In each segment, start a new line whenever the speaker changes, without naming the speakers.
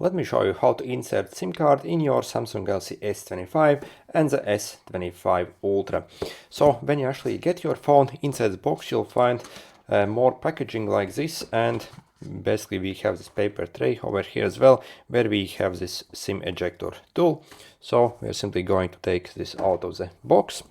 Let me show you how to insert SIM card in your Samsung Galaxy S25 and the S25 Ultra. So when you actually get your phone inside the box, you'll find more packaging like this, and basically we have this paper tray over here as well, where we have this SIM ejector tool. So we're simply going to take this out of the box.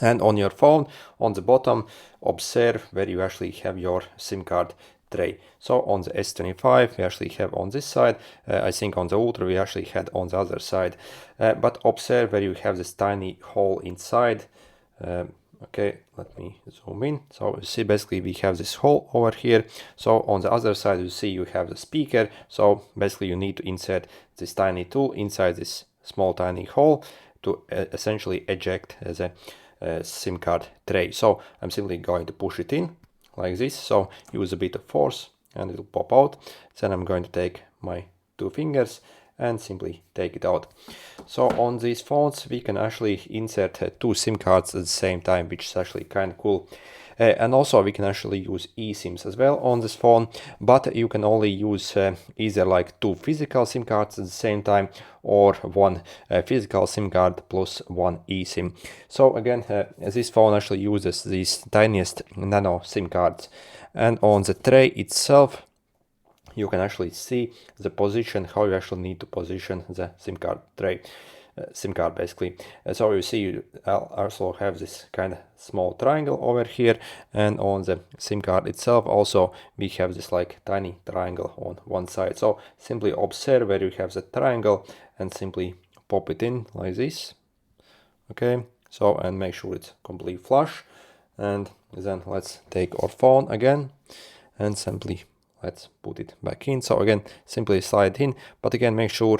And on your phone, on the bottom, observe where you actually have your SIM card tray. So on the S25 we actually have on this side, I think on the Ultra we actually had on the other side, but observe where you have this tiny hole inside. Okay, let me zoom in. So you see basically we have this hole over here. So on the other side you see you have the speaker. So basically you need to insert this tiny tool inside this small tiny hole to essentially eject the SIM card tray. So I'm simply going to push it in like this, so use a bit of force and it will pop out. Then I'm going to take my two fingers and simply take it out. So on these phones we can actually insert two SIM cards at the same time, which is actually kind of cool. And also we can actually use eSIMs as well on this phone, but you can only use either like two physical SIM cards at the same time, or one physical SIM card plus one eSIM. So again, this phone actually uses these tiniest nano SIM cards, and on the tray itself you can actually see the position, how you actually need to position the SIM card tray. SIM card basically. So you see you also have this kind of small triangle over here, and on the SIM card itself also we have this like tiny triangle on one side. So simply observe where you have the triangle and simply pop it in like this. Okay, so and make sure it's completely flush, and then let's take our phone again and simply let's put it back in. So again, simply slide in, but again make sure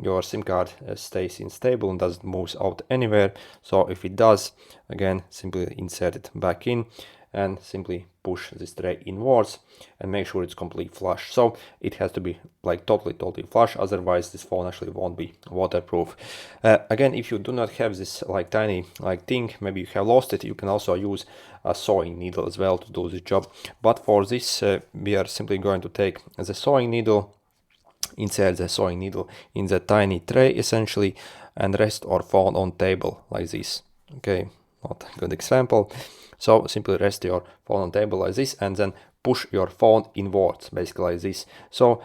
your SIM card stays in stable and doesn't move out anywhere. So if it does, again simply insert it back in and simply push this tray inwards and make sure it's completely flush. So it has to be like totally flush, otherwise this phone actually won't be waterproof. Again, if you do not have this like tiny like thing, maybe you have lost it, you can also use a sewing needle as well to do this job. But for this we are simply going to take the sewing needle, insert the sewing needle in the tiny tray essentially, and rest our phone on table like this. Okay, not a good example. So simply rest your phone on table like this, and then push your phone inwards, basically like this. So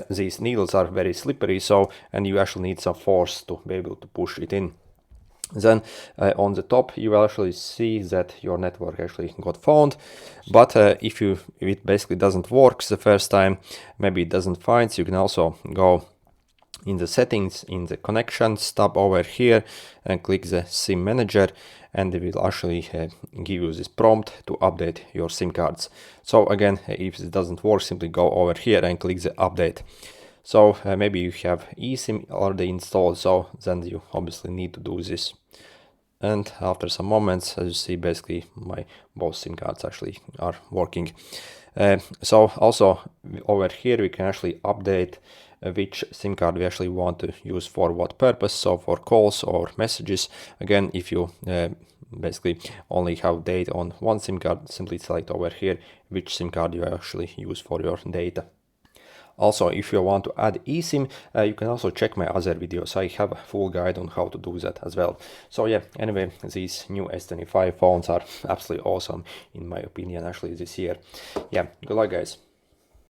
these needles are very slippery, so and you actually need some force to be able to push it in. Then on the top you will actually see that your network actually got found, but if it basically doesn't work the first time, maybe it doesn't find, so you can also go in the settings, in the connections tab over here, and click the SIM manager, and it will actually give you this prompt to update your SIM cards. So again, if it doesn't work, simply go over here and click the update. So maybe you have eSIM already installed, so then you obviously need to do this. And after some moments, as you see, basically my both SIM cards actually are working. So also over here we can actually update which SIM card we actually want to use for what purpose. So for calls or messages, again, if you basically only have data on one SIM card, simply select over here which SIM card you actually use for your data. Also, if you want to add eSIM, you can also check my other videos. I have a full guide on how to do that as well. So yeah, anyway, these new S25 phones are absolutely awesome in my opinion actually this year. Yeah, good luck guys.